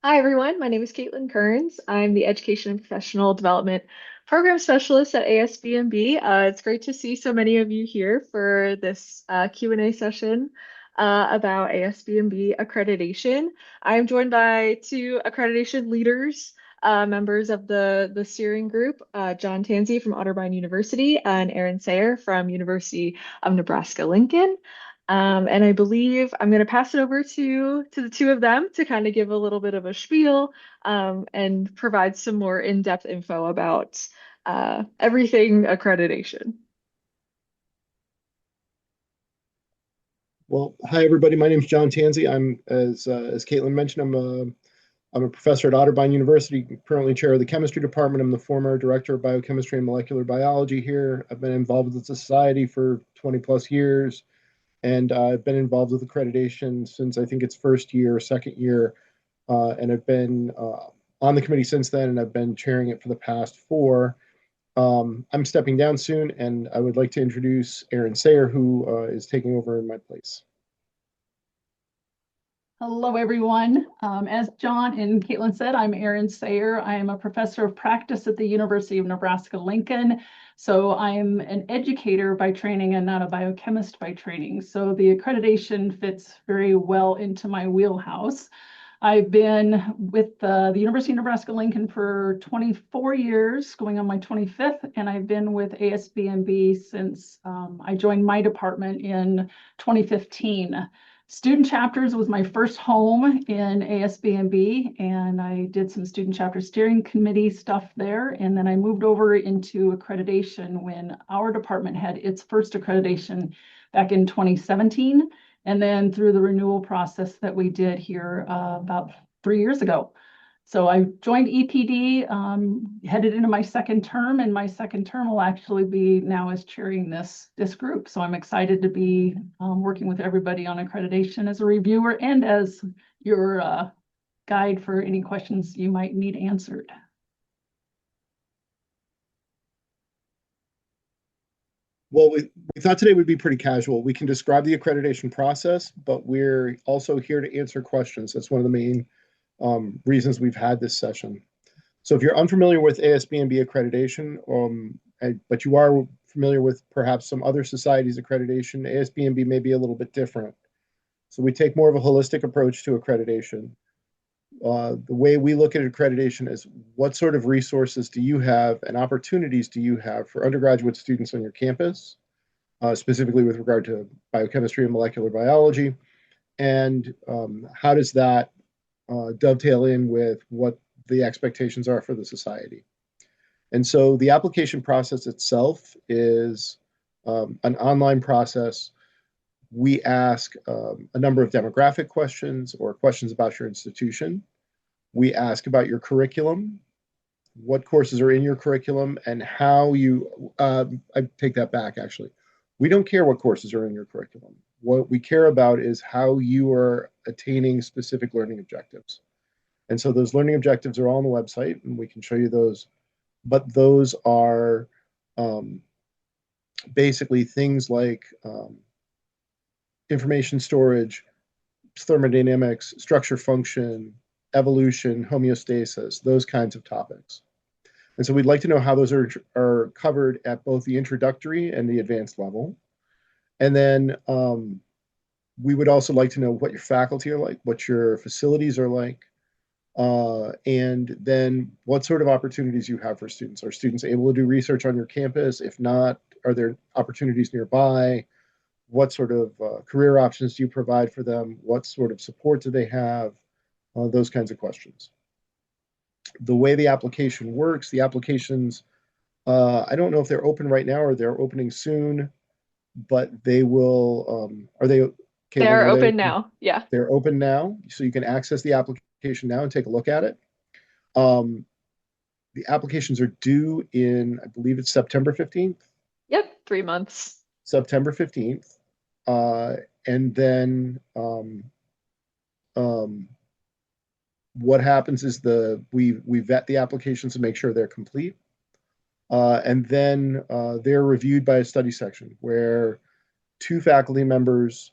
Hi, everyone. My name is Caitlin Kearns. I'm the Education and Professional Development Program Specialist at ASBMB. It's great to see so many of you here for this Q&A session about ASBMB accreditation. I'm joined by two accreditation leaders, members of the steering group, John Tanzi from Otterbein University and Aaron Sayer from University of Nebraska-Lincoln. And I believe I'm going to pass it over to the two of them to kind of give a little bit of a spiel and provide some more in-depth info about everything accreditation. Well, hi everybody. My name is John Tanzi. I'm as Caitlin mentioned, I'm a professor at Otterbein University, currently chair of the chemistry department. I'm the former director of biochemistry and molecular biology here. I've been involved with the society for 20 plus years, and I've been involved with accreditation since I think its first year, second year, and I've been on the committee since then, and I've been chairing it for the past four. I'm stepping down soon, and I would like to introduce Aaron Sayer, who is taking over in my place. Hello, everyone. As John and Caitlin said, I'm Erin Sayer. I am a professor of practice at the University of Nebraska-Lincoln. So I'm an educator by training and not a biochemist by training. So the accreditation fits very well into my wheelhouse. I've been with the University of Nebraska-Lincoln for 24 years, going on my 25th, and I've been with ASBMB since I joined my department in 2015. Student chapters was my first home in ASBMB, and I did some student chapter steering committee stuff there. And then I moved over into accreditation when our department had its first accreditation back in 2017. And then through the renewal process that we did here about 3 years ago. So I joined EPD, headed into my second term, and my second term will actually be now as chairing this group. So I'm excited to be working with everybody on accreditation as a reviewer and as your guide for any questions you might need answered. Well, we thought today would be pretty casual. We can describe the accreditation process, but we're also here to answer questions. That's one of the main reasons we've had this session. So if you're unfamiliar with ASBMB accreditation, but you are familiar with perhaps some other societies' accreditation, ASBMB may be a little bit different. So we take more of a holistic approach to accreditation. The way we look at accreditation is what sort of resources do you have and opportunities do you have for undergraduate students on your campus, specifically with regard to biochemistry and molecular biology, and how does that dovetail in with what the expectations are for the society. And so the application process itself is an online process. We ask a number of demographic questions or questions about your institution. We ask about your curriculum, what courses are in your curriculum, and how you, I take that back actually. We don't care what courses are in your curriculum. What we care about is how you are attaining specific learning objectives. And so those learning objectives are all on the website, and we can show you those. But those are basically things like information storage, thermodynamics, structure function, evolution, homeostasis, those kinds of topics. And so we'd like to know how those are covered at both the introductory and the advanced level. And then we would also like to know what your faculty are like, what your facilities are like, and then what sort of opportunities you have for students. Are students able to do research on your campus? If not, are there opportunities nearby? What sort of career options do you provide for them? What sort of support do they have? Those kinds of questions. The way the application works, the applications, I don't know if they're open right now or they're opening soon, but they will, are they, They Caitlin, are are they? open now. Yeah. They're open now, so you can access the application now and take a look at it. The applications are due in, I believe it's September 15th. Yep. 3 months. September 15th. And then what happens is we vet the applications to make sure they're complete. And then they're reviewed by a study section where two faculty members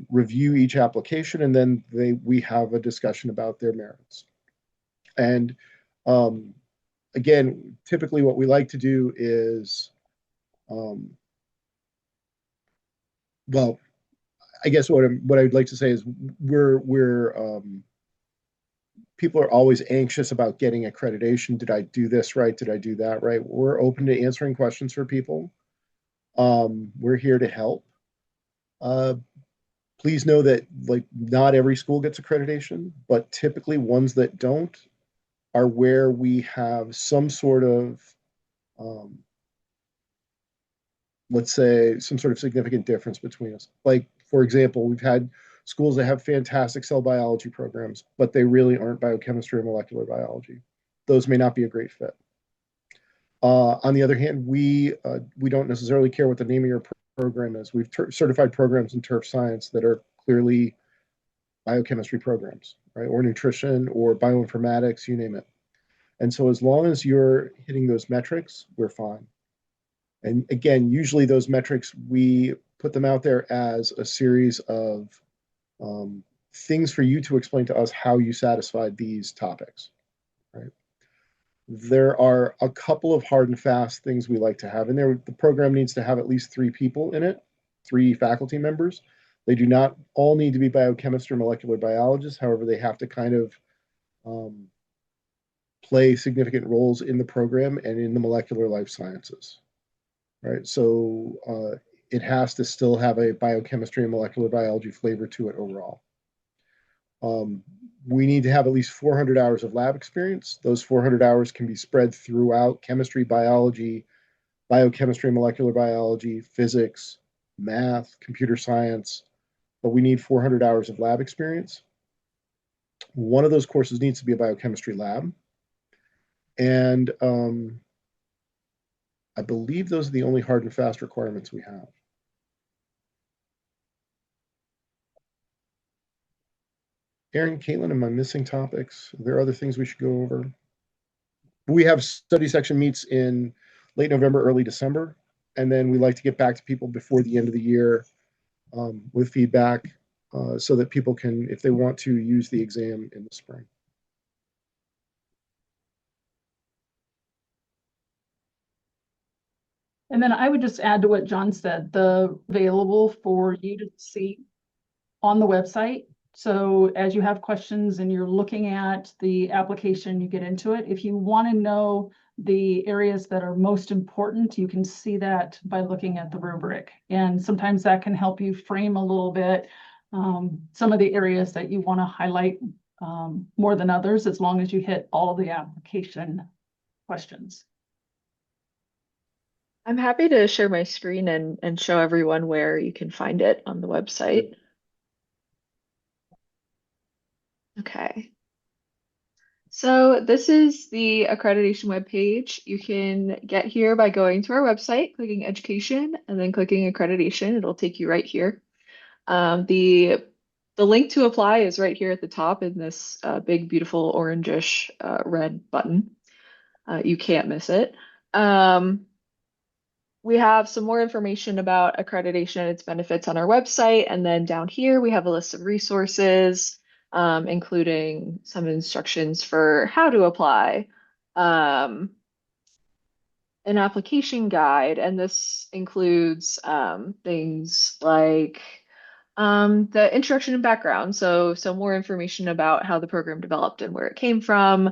review each application, and then we have a discussion about their merits. And again, typically what we like to do is, well, I guess what I'd like to say is we're people are always anxious about getting accreditation. Did I do this right? Did I do that right? We're open to answering questions for people. We're here to help. Please know that like not every school gets accreditation, but typically ones that don't are where we have some sort of let's say some sort of significant difference between us. Like, for example, we've had schools that have fantastic cell biology programs, but they really aren't biochemistry or molecular biology. Those may not be a great fit. On the other hand, we don't necessarily care what the name of your program is. We've certified programs in turf science that are clearly biochemistry programs, right? Or nutrition or bioinformatics, you name it. And so as long as you're hitting those metrics, we're fine. And again, usually those metrics, we put them out there as a series of things for you to explain to us how you satisfied these topics, right? There are a couple of hard and fast things we like to have in there. The program needs to have at least 3 people in it, 3 faculty members. They do not all need to be biochemists or molecular biologists. However, they have to kind of play significant roles in the program and in the molecular life sciences, right? So it has to still have a biochemistry and molecular biology flavor to it overall. We need to have at least 400 hours of lab experience. Those 400 hours can be spread throughout chemistry, biology, biochemistry, molecular biology, physics, math, computer science, but we need 400 hours of lab experience. One of those courses needs to be a biochemistry lab. And I believe those are the only hard and fast requirements we have. Aaron, Caitlin, am I missing topics? Are there other things we should go over? We have study section meets in late November, early December, and then we like to get back to people before the end of the year with feedback so that people can, if they want to, use the exam in the spring. And then I would just add to what John said, the available for you to see on the website. So as you have questions and you're looking at the application, you get into it. If you want to know the areas that are most important, you can see that by looking at the rubric. And sometimes that can help you frame a little bit some of the areas that you want to highlight more than others, as long as you hit all of the application questions. I'm happy to share my screen and show everyone where you can find it on the website. Okay. So this is the accreditation webpage. You can get here by going to our website, clicking education, and then clicking accreditation. It'll take you right here. The link to apply is right here at the top in this big, beautiful orangish red button. You can't miss it. We have some more information about accreditation and its benefits on our website. And then down here, we have a list of resources, including some instructions for how to apply, an application guide. And this includes things like the introduction and background. So more information about how the program developed and where it came from,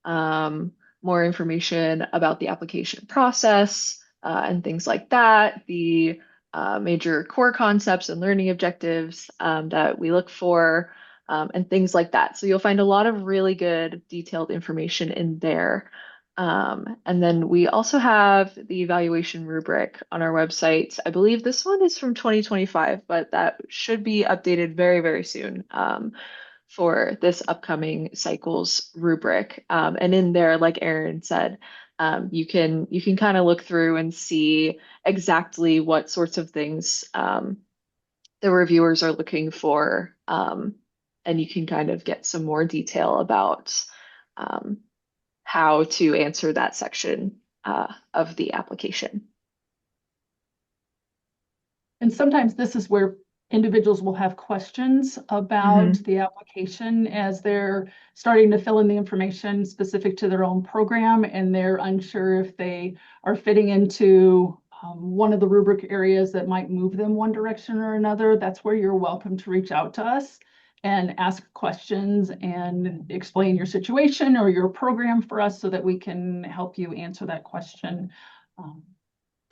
more information about the application process, and things like that, the major core concepts and learning objectives that we look for, and things like that. So you'll find a lot of really good detailed information in there. And then we also have the evaluation rubric on our website. I believe this one is from 2025, but that should be updated very, very soon for this upcoming cycle's rubric. And in there, like Aaron said, you can kind of look through and see exactly what sorts of things the reviewers are looking for, and you can kind of get some more detail about how to answer that section of the application. And sometimes this is where individuals will have questions about Hmm. the application as they're starting to fill in the information specific to their own program, and they're unsure if they are fitting into one of the rubric areas that might move them one direction or another. That's where you're welcome to reach out to us and ask questions and explain your situation or your program for us so that we can help you answer that question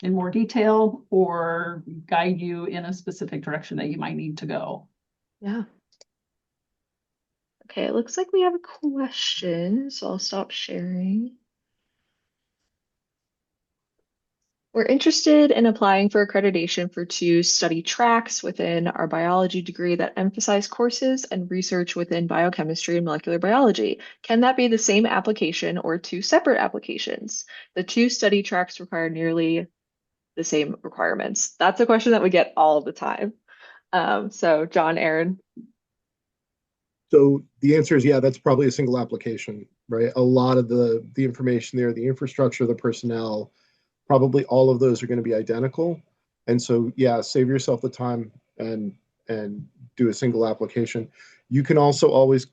in more detail or guide you in a specific direction that you might need to go. Yeah. Okay, it looks like we have a question, so I'll stop sharing. We're interested in applying for accreditation for two study tracks within our biology degree that emphasize courses and research within biochemistry and molecular biology. Can that be the same application or two separate applications? The two study tracks require nearly the same requirements. That's a question that we get all the time. So John, Aaron. So the answer is yeah, that's probably a single application, right? A lot of the information there, the infrastructure, the personnel, probably all of those are going to be identical. And so yeah, save yourself the time and do a single application. You can also always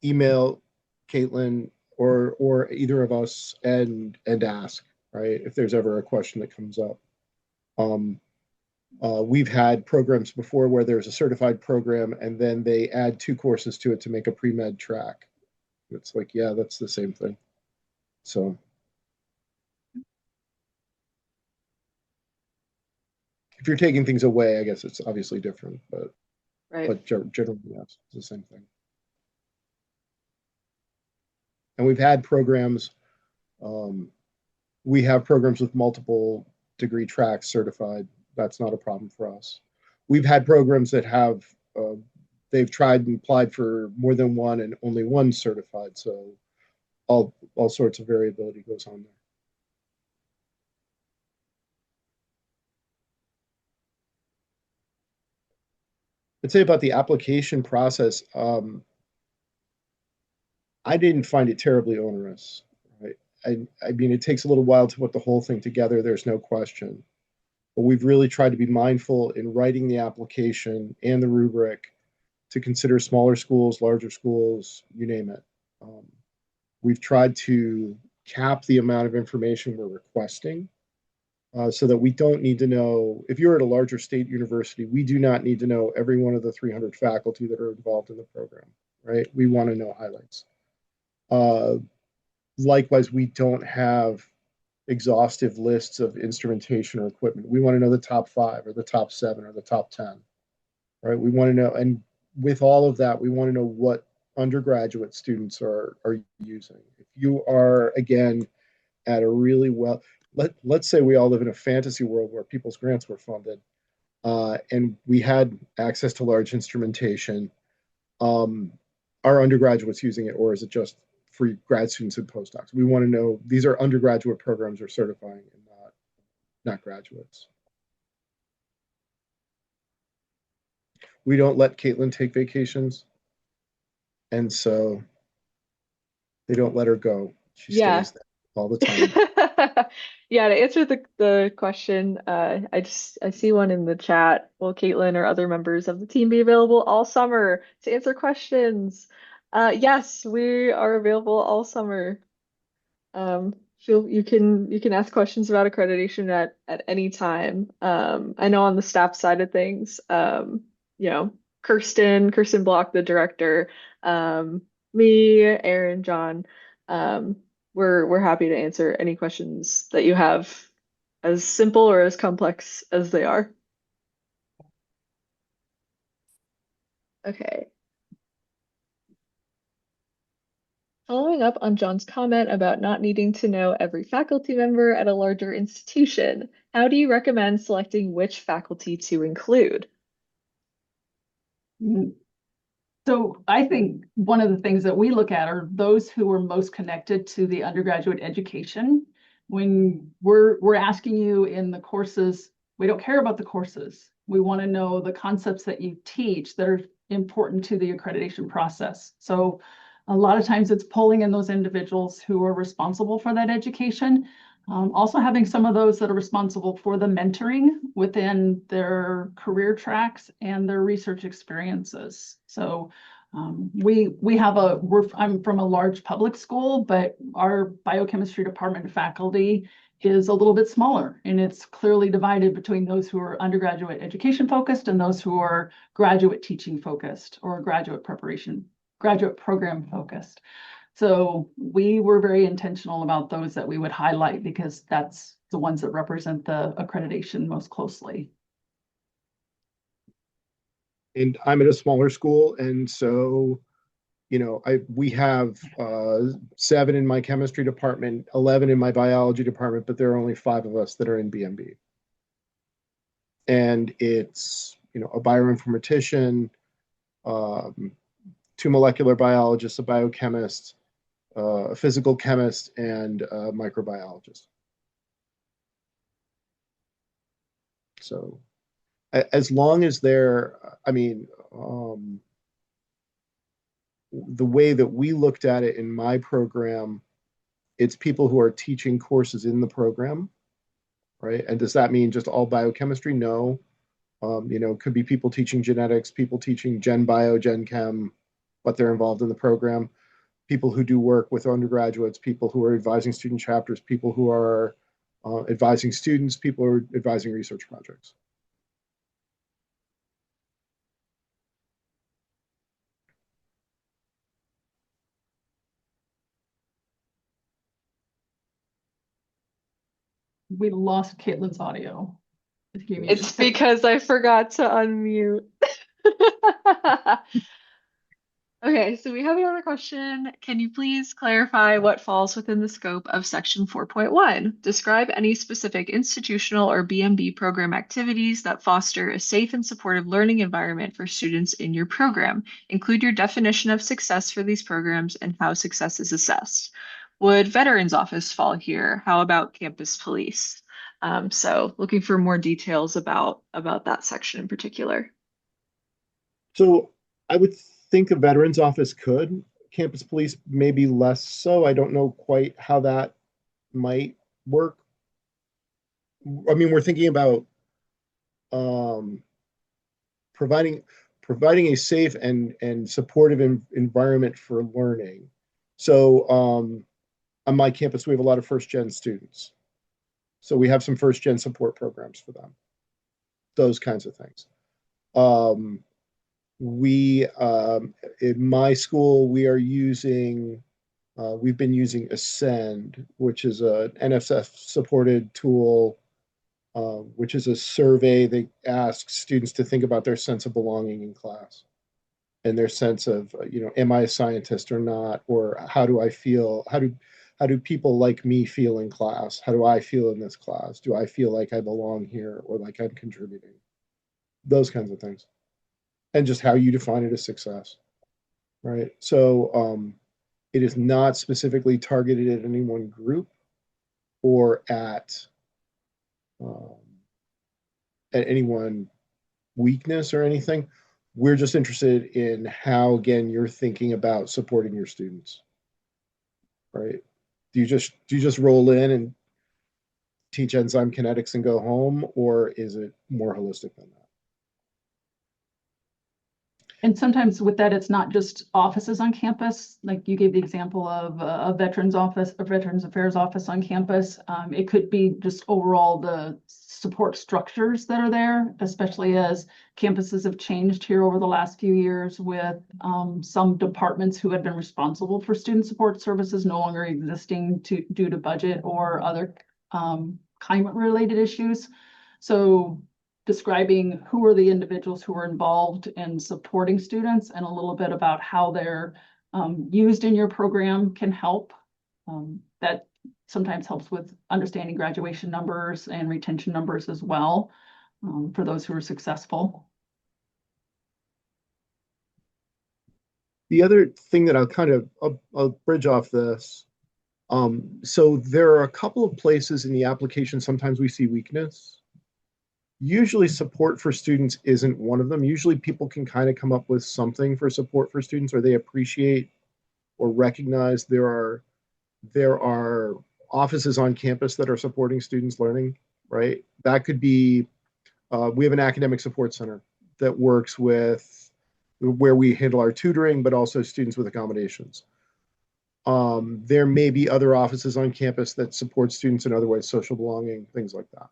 email Caitlin or either of us and ask, right, if there's ever a question that comes up. Um, we've had programs before where there's a certified program and then they add two courses to it to make a pre-med track. It's like, yeah, that's the same thing. So if you're taking things away, I guess it's obviously different, Right. but generally, yes, it's the same thing. And we've had programs. Um, we have programs with multiple degree tracks certified. That's not a problem for us. We've had programs that have they've tried and applied for more than one and only one certified. So all sorts of variability goes on there. I'd say about the application process, I didn't find it terribly onerous. Right? I mean, it takes a little while to put the whole thing together. There's no question, but we've really tried to be mindful in writing the application and the rubric to consider smaller schools, larger schools, you name it. Um, we've tried to cap the amount of information we're requesting so that we don't need to know if you're at a larger state university, we do not need to know every one of the 300 faculty that are involved in the program, right? We want to know highlights. Uh, likewise, we don't have exhaustive lists of instrumentation or equipment. We want to know the top 5 or the top 7 or the top 10, right? We want to know, and with all of that, we want to know what undergraduate students are using. If you are, again, at a really well, let's say we all live in a fantasy world where people's grants were funded and we had access to large instrumentation. Are undergraduates using it, or is it just for grad students and postdocs? We want to know these are undergraduate programs are certifying and not graduates. We don't let Caitlin take vacations, and so they don't let her go. She Yeah. stays there all the time. Yeah, to answer the question, I see one in the chat. Will Caitlin or other members of the team be available all summer to answer questions? Yes, we are available all summer. You can ask questions about accreditation at any time. I know on the staff side of things, you know, Kirsten Block, the director, me, Aaron, John, um, we're happy to answer any questions that you have, as simple or as complex as they are. Okay. Following up on John's comment about not needing to know every faculty member at a larger institution, how do you recommend selecting which faculty to include? So I think one of the things that we look at are those who are most connected to the undergraduate education. When we're asking you in the courses, we don't care about the courses. We want to know the concepts that you teach that are important to the accreditation process. So a lot of times it's pulling in those individuals who are responsible for that education. Also having some of those that are responsible for the mentoring within their career tracks and their research experiences. So we have I'm from a large public school, but our biochemistry department faculty is a little bit smaller, and it's clearly divided between those who are undergraduate education focused and those who are graduate teaching focused or graduate program focused. So we were very intentional about those that we would highlight because that's the ones that represent the accreditation most closely. And I'm at a smaller school, and so we have 7 in my chemistry department, 11 in my biology department, but there are only 5 of us that are in BMB. And it's a bioinformatician, 2 molecular biologists, a biochemist, a physical chemist, and a microbiologist. So as long as the way that we looked at it in my program, it's people who are teaching courses in the program, right? And does that mean just all biochemistry? No. Could be people teaching genetics, people teaching gen bio, gen chem, but they're involved in the program. People who do work with undergraduates, people who are advising student chapters, people who are advising students, people who are advising research projects. We lost Caitlin's audio. It's because I forgot to unmute. Okay, so we have another question. Can you please clarify what falls within the scope of Section 4.1? Describe any specific institutional or BMB program activities that foster a safe and supportive learning environment for students in your program. Include your definition of success for these programs and how success is assessed. Would Veterans Office fall here? How about campus police? So looking for more details about that section in particular. So I would think a veterans office could. Campus police maybe less so. I don't know quite how that might work. I mean, we're thinking about providing a safe and supportive environment for learning. So on my campus, we have a lot of first gen students. So we have some first gen support programs for them. Those kinds of things. We in my school we've been using Ascend, which is a NSF supported tool, which is a survey that asks students to think about their sense of belonging in class and their sense of am I a scientist or not, or how do I feel, how do people like me feel in class, how do I feel in this class, do I feel like I belong here or like I'm contributing, those kinds of things. And just how you define it as success, right? So it is not specifically targeted at any one group or at any one weakness or anything. We're just interested in how, again, you're thinking about supporting your students, right? Do you just roll in and teach enzyme kinetics and go home, or is it more holistic than that? And sometimes with that, it's not just offices on campus. Like you gave the example of a veterans office, a veterans affairs office on campus. It could be just overall the support structures that are there, especially as campuses have changed here over the last few years with some departments who had been responsible for student support services no longer existing due to budget or other climate related issues. So describing who are the individuals who are involved in supporting students and a little bit about how they're used in your program can help. That sometimes helps with understanding graduation numbers and retention numbers as well for those who are successful. The other thing that I'll bridge off this. So there are a couple of places in the application sometimes we see weakness. Usually support for students isn't one of them. Usually people can kind of come up with something for support for students, or they appreciate or recognize there are offices on campus that are supporting students learning, right? That could be, we have an academic support center that works with where we handle our tutoring, but also students with accommodations. There may be other offices on campus that support students in other ways, social belonging, things like that.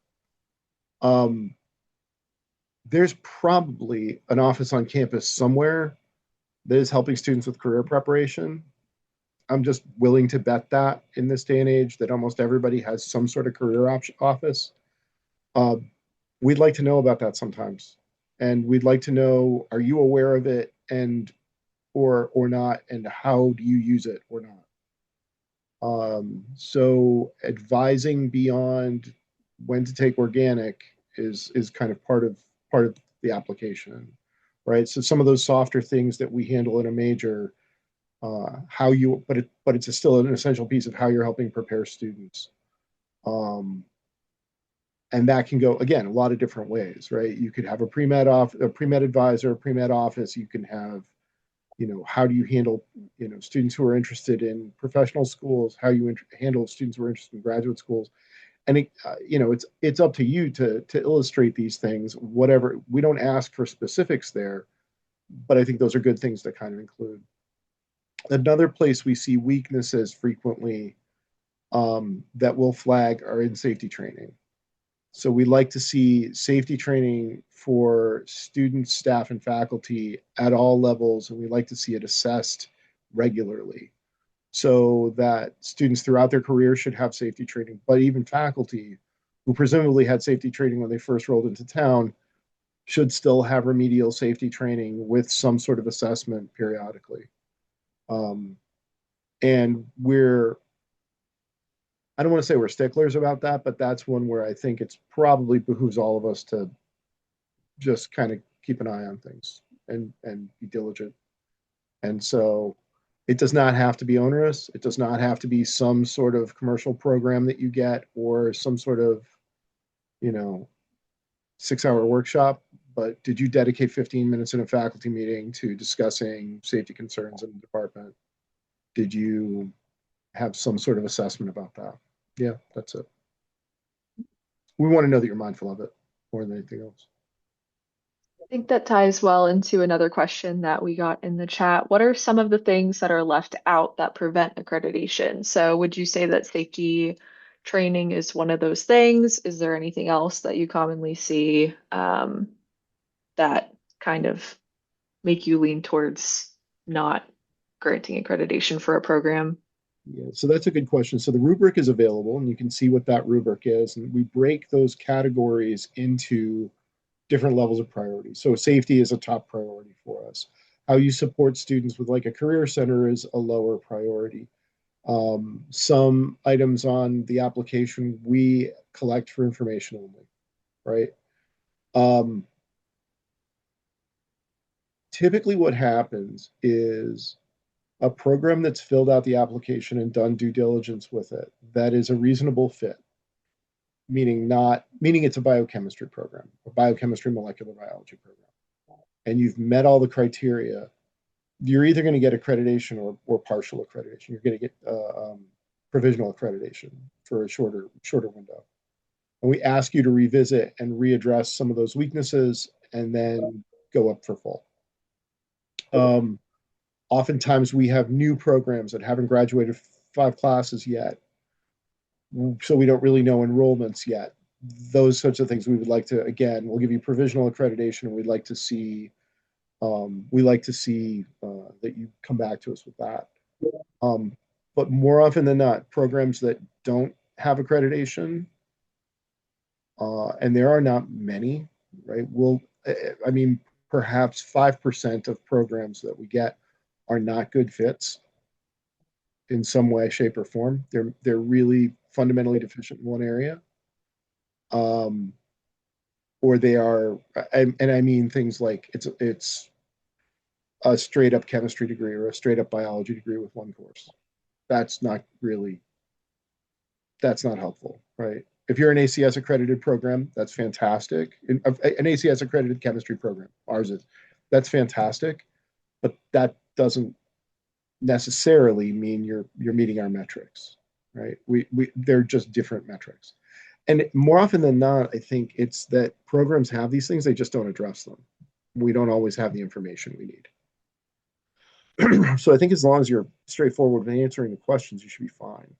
There's probably an office on campus somewhere that is helping students with career preparation. I'm just willing to bet that in this day and age that almost everybody has some sort of career office. Uh, we'd like to know about that sometimes, and we'd like to know: are you aware of it, and or not, and how do you use it or not? So advising beyond when to take organic is kind of part of the application, right? So some of those softer things that we handle in a major, how you, but it's still an essential piece of how you're helping prepare students. And that can go again a lot of different ways, right? You could have a pre-med advisor, a pre-med office. You can have, how do you handle, students who are interested in professional schools, how you handle students who are interested in graduate schools. And it's up to you to illustrate these things. Whatever, we don't ask for specifics there, but I think those are good things to kind of include. Another place we see weaknesses frequently, that will flag are in safety training. So we like to see safety training for students, staff, and faculty at all levels, and we like to see it assessed regularly so that students throughout their career should have safety training, but even faculty who presumably had safety training when they first rolled into town should still have remedial safety training with some sort of assessment periodically. And I don't want to say we're sticklers about that, but that's one where I think it's probably behooves all of us to just kind of keep an eye on things and be diligent. And so it does not have to be onerous. It does not have to be some sort of commercial program that you get or some sort of, 6-hour workshop. But did you dedicate 15 minutes in a faculty meeting to discussing safety concerns in the department? Did you have some sort of assessment about that? Yeah, that's it. We want to know that you're mindful of it more than anything else. I think that ties well into another question that we got in the chat. What are some of the things that are left out that prevent accreditation? So would you say that safety training is one of those things? Is there anything else that you commonly see that kind of make you lean towards not granting accreditation for a program? Yeah, so that's a good question. So the rubric is available, and you can see what that rubric is. And we break those categories into different levels of priority. So safety is a top priority for us. How you support students with like a career center is a lower priority. Some items on the application we collect for information only, right? Typically what happens is a program that's filled out the application and done due diligence with it that is a reasonable fit, meaning it's a biochemistry program, a biochemistry molecular biology program, and you've met all the criteria, you're either going to get accreditation or partial accreditation. You're going to get provisional accreditation for a shorter window. And we ask you to revisit and readdress some of those weaknesses and then go up for full. Oftentimes we have new programs that haven't graduated 5 classes yet, so we don't really know enrollments yet. Those sorts of things we would like to, again, we'll give you provisional accreditation, and we'd like to see that you come back to us with that. But more often than not, programs that don't have accreditation, and there are not many, right? Perhaps 5% of programs that we get are not good fits in some way, shape, or form. They're really fundamentally deficient in one area. Or they are, and I mean things like it's a straight up chemistry degree or a straight up biology degree with one course. That's not helpful, right? If you're an ACS accredited program, that's fantastic. An ACS accredited chemistry program, ours is, that's fantastic, but that doesn't necessarily mean you're meeting our metrics, right? They're just different metrics. And more often than not, I think it's that programs have these things, they just don't address them. We don't always have the information we need. So I think as long as you're straightforward in answering the questions, you should be fine.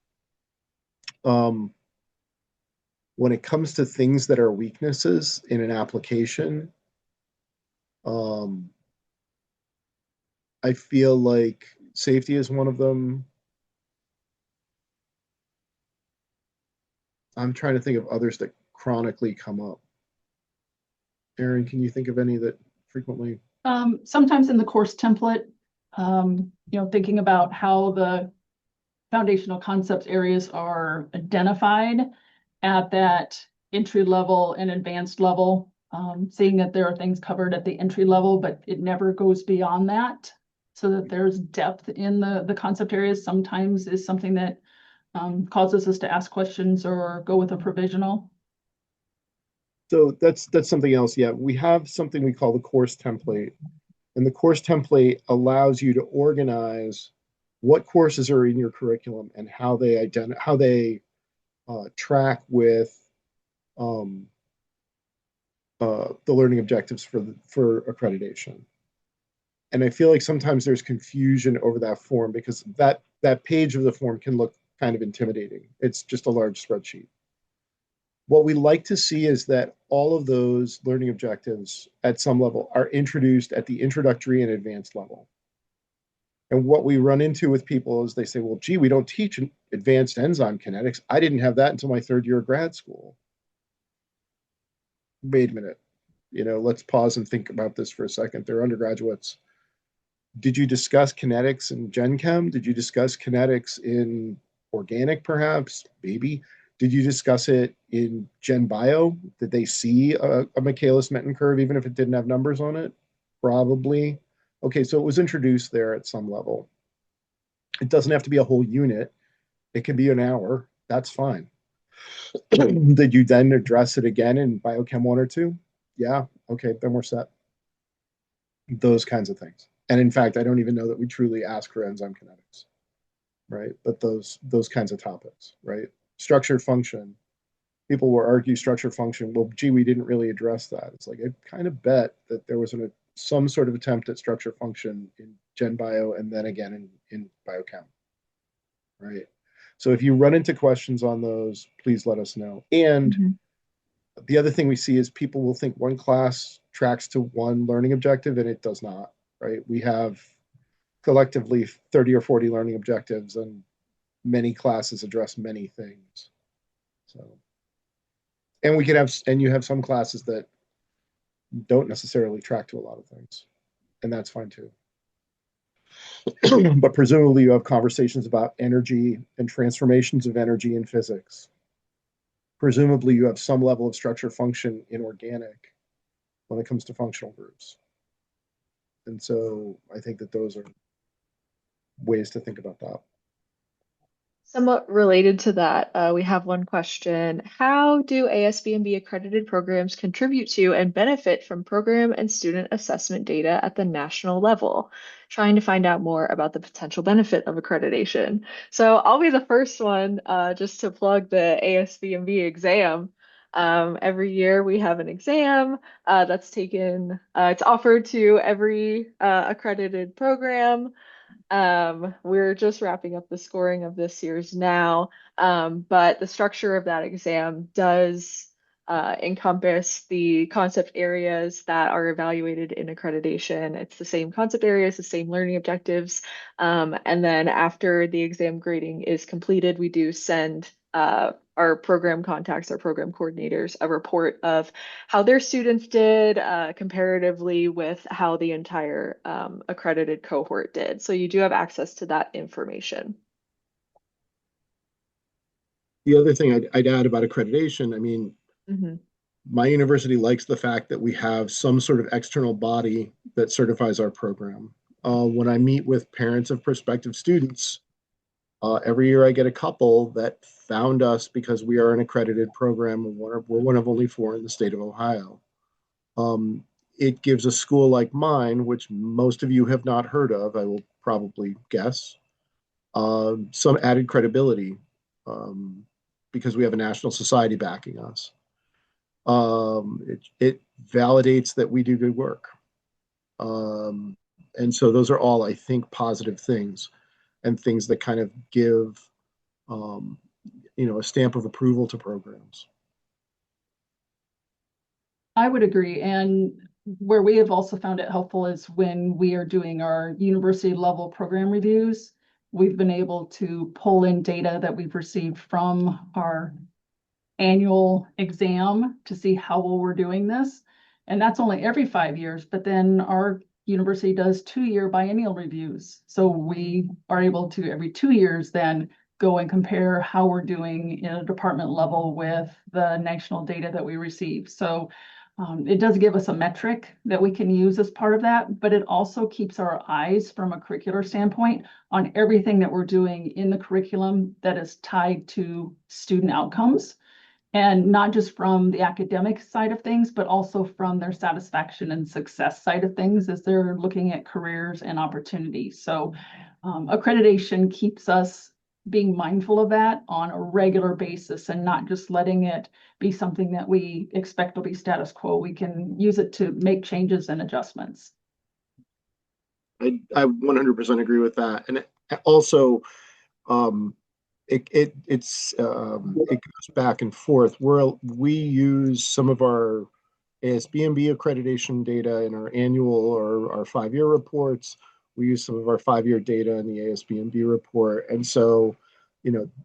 When it comes to things that are weaknesses in an application, I feel like safety is one of them. I'm trying to think of others that chronically come up. Aaron, can you think of any that frequently? Sometimes in the course template, thinking about how the foundational concepts areas are identified at that entry level and advanced level, seeing that there are things covered at the entry level, but it never goes beyond that. So that there's depth in the concept areas sometimes is something that causes us to ask questions or go with a provisional. So that's something else. Yeah, we have something we call the course template, and the course template allows you to organize what courses are in your curriculum and how they track with um, the learning objectives for accreditation. And I feel like sometimes there's confusion over that form because that page of the form can look kind of intimidating. It's just a large spreadsheet. What we like to see is that all of those learning objectives at some level are introduced at the introductory and advanced level. And what we run into with people is they say, well, gee, we don't teach advanced enzyme kinetics. I didn't have that until my third year of grad school. Wait a minute. Let's pause and think about this for a second. They're undergraduates. Did you discuss kinetics in Gen Chem? Did you discuss kinetics in organic, perhaps? Maybe. Did you discuss it in Gen Bio? Did they see a Michaelis-Menten curve, even if it didn't have numbers on it? Probably. Okay, so it was introduced there at some level. It doesn't have to be a whole unit. It can be an hour. That's fine. Did you then address it again in Biochem 1 or 2? Yeah. Okay, then we're set. Those kinds of things. And in fact, I don't even know that we truly ask for enzyme kinetics, right? But those kinds of topics, right? Structure function. People will argue structure function. Well, gee, we didn't really address that. It's like I kind of bet that there was some sort of attempt at structure function in Gen Bio and then again in Biochem, right? So if you run into questions on those, please let us know. And the other thing we see is people will think one class tracks to one learning objective, and it does not, right? We have collectively 30 or 40 learning objectives, and many classes address many things. So, and you have some classes that don't necessarily track to a lot of things, and that's fine too. But presumably you have conversations about energy and transformations of energy in physics. Presumably you have some level of structure function in organic when it comes to functional groups. And so I think that those are ways to think about that. Somewhat related to that, we have one question. How do ASBMB accredited programs contribute to and benefit from program and student assessment data at the national level? Trying to find out more about the potential benefit of accreditation. So I'll be the first one just to plug the ASBMB exam. Every year we have an exam that's taken, it's offered to every accredited program. We're just wrapping up the scoring of this year's now, but the structure of that exam does encompass the concept areas that are evaluated in accreditation. It's the same concept areas, the same learning objectives. And then after the exam grading is completed, we do send our program contacts, our program coordinators, a report of how their students did comparatively with how the entire accredited cohort did. So you do have access to that information. The other thing I'd add about accreditation, I mean, my university likes the fact that we have some sort of external body that certifies our program. When I meet with parents of prospective students, every year I get a couple that found us because we are an accredited program. We're one of only 4 in the state of Ohio. It gives a school like mine, which most of you have not heard of, I will probably guess, some added credibility. because we have a national society backing us. It validates that we do good work. And so those are all, I think, positive things and things that kind of give, a stamp of approval to programs. I would agree. And where we have also found it helpful is when we are doing our university level program reviews, we've been able to pull in data that we've received from our annual exam to see how well we're doing this. And that's only every 5 years, but then our university does 2-year biennial reviews. So we are able to every 2 years then go and compare how we're doing in a department level with the national data that we receive. So it does give us a metric that we can use as part of that, but it also keeps our eyes from a curricular standpoint on everything that we're doing in the curriculum that is tied to student outcomes. And not just from the academic side of things, but also from their satisfaction and success side of things as they're looking at careers and opportunities. So accreditation keeps us being mindful of that on a regular basis and not just letting it be something that we expect will be status quo. We can use it to make changes and adjustments. I 100% agree with that. And also, it goes back and forth. We use some of our ASBMB accreditation data in our annual or our 5-year reports. We use some of our 5-year data in the ASBMB report. And so,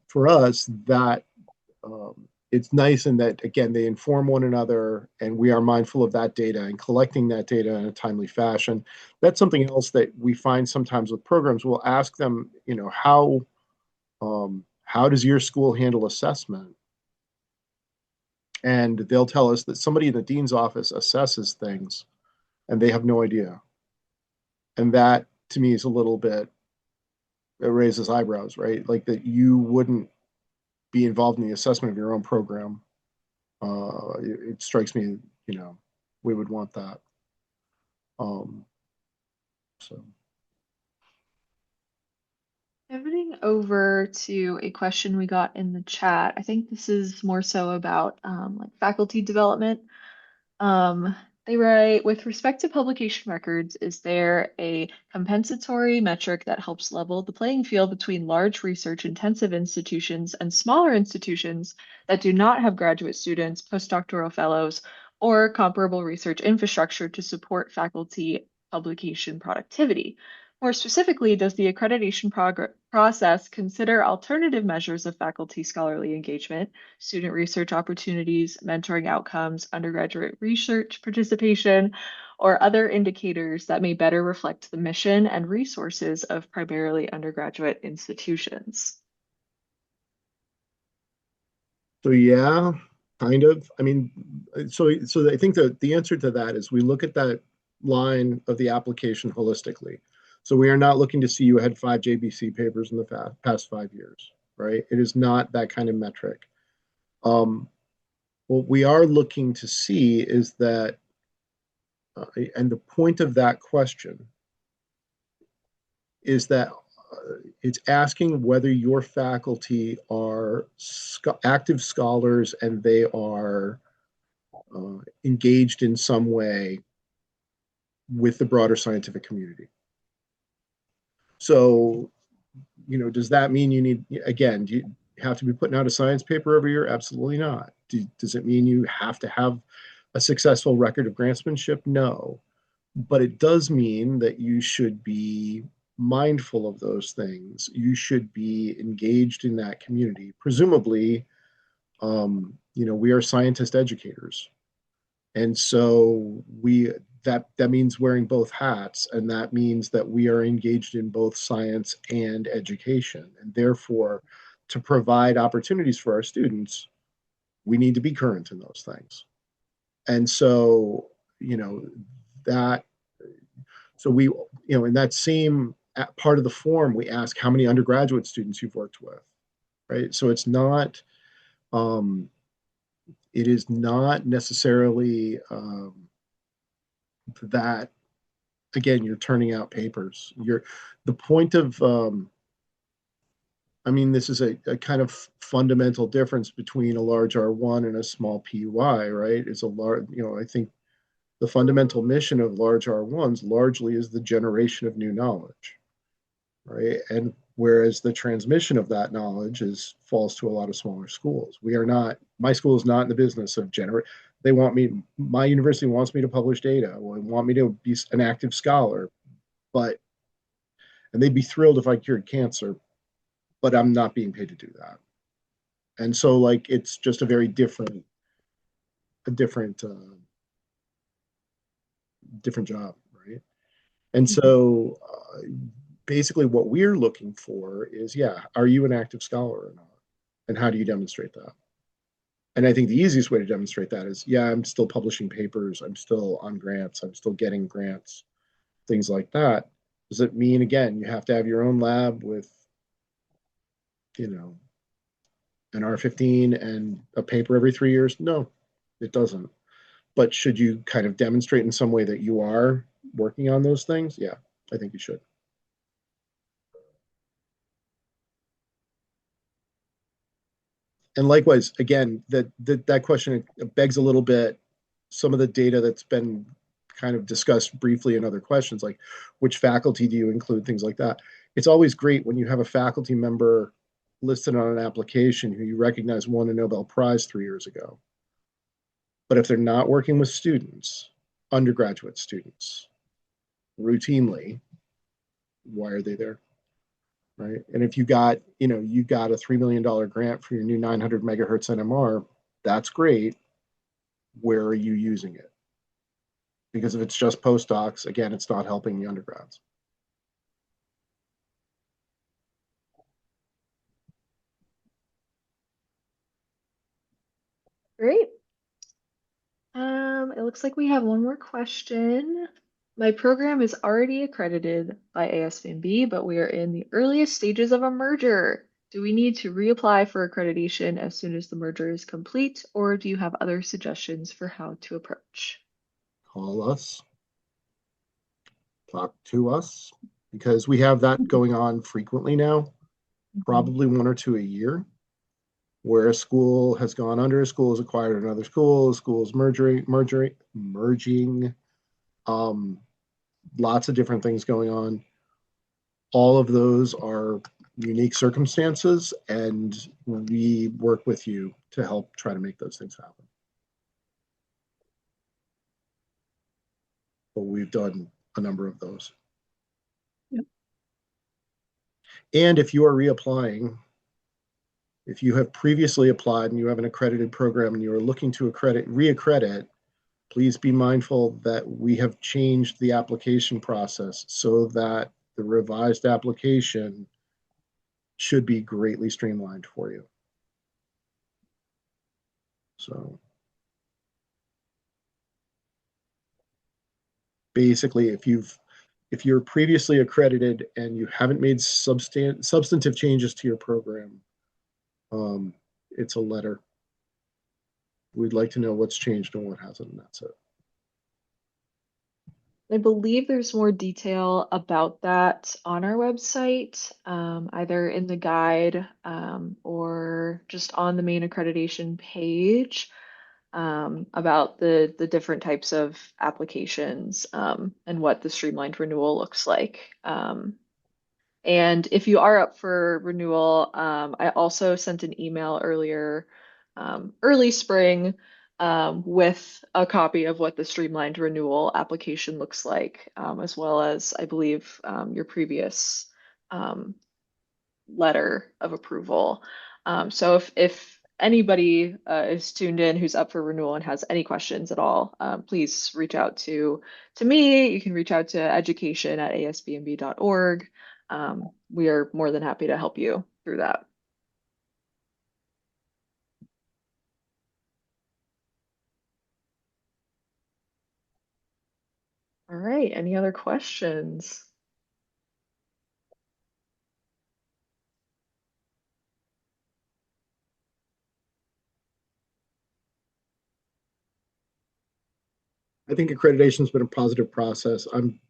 for us, that it's nice in that, again, they inform one another and we are mindful of that data and collecting that data in a timely fashion. That's something else that we find sometimes with programs. We'll ask them, how does your school handle assessment? And they'll tell us that somebody in the dean's office assesses things and they have no idea. And that to me is a little bit, it raises eyebrows, right? Like that you wouldn't be involved in the assessment of your own program. It strikes me, we would want that. So. Pivoting over to a question we got in the chat. I think this is more so about like faculty development. They write, with respect to publication records, is there a compensatory metric that helps level the playing field between large research-intensive institutions and smaller institutions that do not have graduate students, postdoctoral fellows, or comparable research infrastructure to support faculty publication productivity? More specifically, does the accreditation process consider alternative measures of faculty scholarly engagement, student research opportunities, mentoring outcomes, undergraduate research participation, or other indicators that may better reflect the mission and resources of primarily undergraduate institutions? So yeah, kind of. I mean, so I think that the answer to that is we look at that line of the application holistically. So we are not looking to see you had 5 JBC papers in the past 5 years, right? It is not that kind of metric. What we are looking to see is that, and the point of that question is that it's asking whether your faculty are active scholars and they are engaged in some way with the broader scientific community. So, does that mean you need, again, do you have to be putting out a science paper every year? Absolutely not. Does it mean you have to have a successful record of grantsmanship? No. But it does mean that you should be mindful of those things. You should be engaged in that community. Presumably, we are scientist educators. And so that means wearing both hats, and that means that we are engaged in both science and education. And therefore, to provide opportunities for our students, we need to be current in those things. And so, that, so we, in that same part of the form, we ask how many undergraduate students you've worked with, right? So it's not, it is not necessarily that, again, you're turning out papers. The point of I mean, this is a kind of fundamental difference between a large R1 and a small PUI, right? It's a large, I think the fundamental mission of large R1s largely is the generation of new knowledge, right? And whereas the transmission of that knowledge is falls to a lot of smaller schools. We are not, my school is not in the business of generate. They want me, my university wants me to publish data, or want me to be an active scholar, but, and they'd be thrilled if I cured cancer, but I'm not being paid to do that. And so like, it's just a very different job, right? And so basically what we're looking for is, yeah, are you an active scholar or not? And how do you demonstrate that? And I think the easiest way to demonstrate that is, yeah, I'm still publishing papers, I'm still on grants, I'm still getting grants, things like that. Does it mean, again, you have to have your own lab with, you know, an R15 and a paper every 3 years? No, it doesn't. But should you kind of demonstrate in some way that you are working on those things? Yeah, I think you should. And likewise, again, that question begs a little bit some of the data that's been kind of discussed briefly in other questions, like which faculty do you include, things like that. It's always great when you have a faculty member listed on an application who you recognize won a Nobel Prize 3 years ago. But if they're not working with students, undergraduate students, routinely, why are they there? Right. And if you got a $3 million grant for your new 900 megahertz NMR, that's great. Where are you using it? Because if it's just postdocs, again, it's not helping the undergrads. Great. It looks like we have one more question. My program is already accredited by ASBMB, but we are in the earliest stages of a merger. Do we need to reapply for accreditation as soon as the merger is complete, or do you have other suggestions for how to approach? Call us, talk to us, because we have that going on frequently now, probably one or two a year, where a school has gone under, a school has acquired another school, a school is merging, um, lots of different things going on. All of those are unique circumstances, and we work with you to help try to make those things happen. But we've done a number of those. Yep. And if you are reapplying, if you have previously applied and you have an accredited program and you are looking to reaccredit, please be mindful that we have changed the application process so that the revised application should be greatly streamlined for you. So basically, if you're previously accredited and you haven't made substantive changes to your program, it's a letter. We'd like to know what's changed and what hasn't, and that's it. I believe there's more detail about that on our website, either in the guide or just on the main accreditation page, about the different types of applications and what the streamlined renewal looks like. And if you are up for renewal, I also sent an email earlier, early spring, with a copy of what the streamlined renewal application looks like, as well as, I believe, your previous letter of approval. So if anybody is tuned in who's up for renewal and has any questions at all, please reach out to me. You can reach out to education@asbmb.org. We are more than happy to help you through that. All right, any other questions? I think accreditation has been a positive process. I'm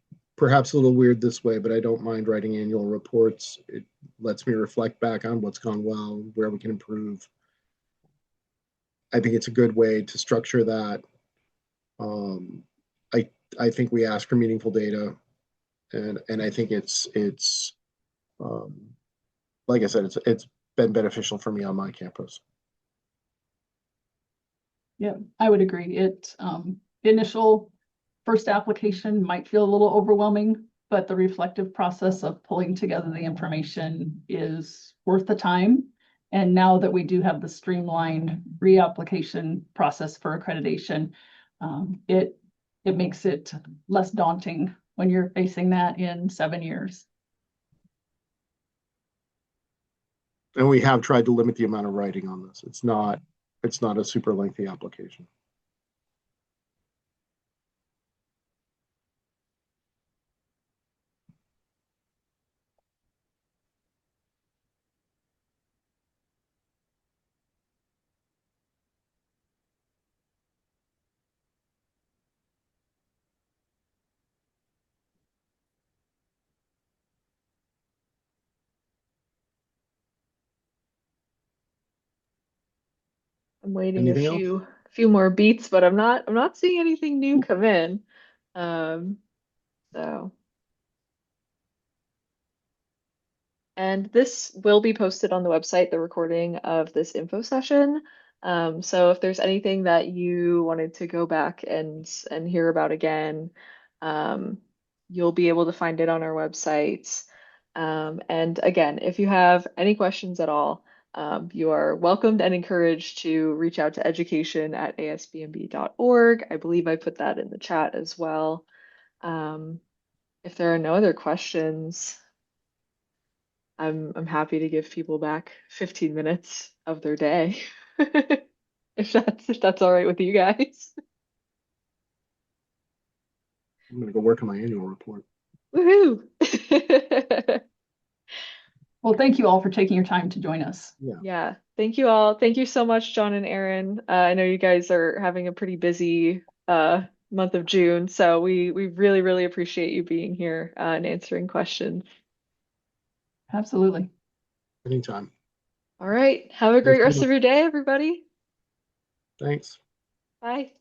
perhaps a little weird this way, but I don't mind writing annual reports. It lets me reflect back on what's gone well, where we can improve. I think it's a good way to structure that. Um, I I think we ask for meaningful data, and I think it's um, like I said, it's been beneficial for me on my campus. Yeah, I would agree. The initial first application might feel a little overwhelming, but the reflective process of pulling together the information is worth the time. And now that we do have the streamlined reapplication process for accreditation, it makes it less daunting when you're facing that in 7 years. And we have tried to limit the amount of writing on this. It's not a super lengthy application. I'm waiting a Anything else? few more beats, but I'm not seeing anything new come in. Um, so. And this will be posted on the website, the recording of this info session. So if there's anything that you wanted to go back and hear about again, um, you'll be able to find it on our website. And again, if you have any questions at all, you are welcomed and encouraged to reach out to education@asbmb.org. I believe I put that in the chat as well. If there are no other questions, I'm happy to give people back 15 minutes of their day. If that's all right with you guys. I'm going to go work on my annual report. Woohoo! Well, thank you all for taking your time to join us. Yeah. Yeah, thank you all. Thank you so much, John and Aaron. I know you guys are having a pretty busy month of June, so we really, really appreciate you being here and answering questions. Absolutely. Anytime. All right, have a great Thanks so rest much. of your day, everybody. Thanks. Bye.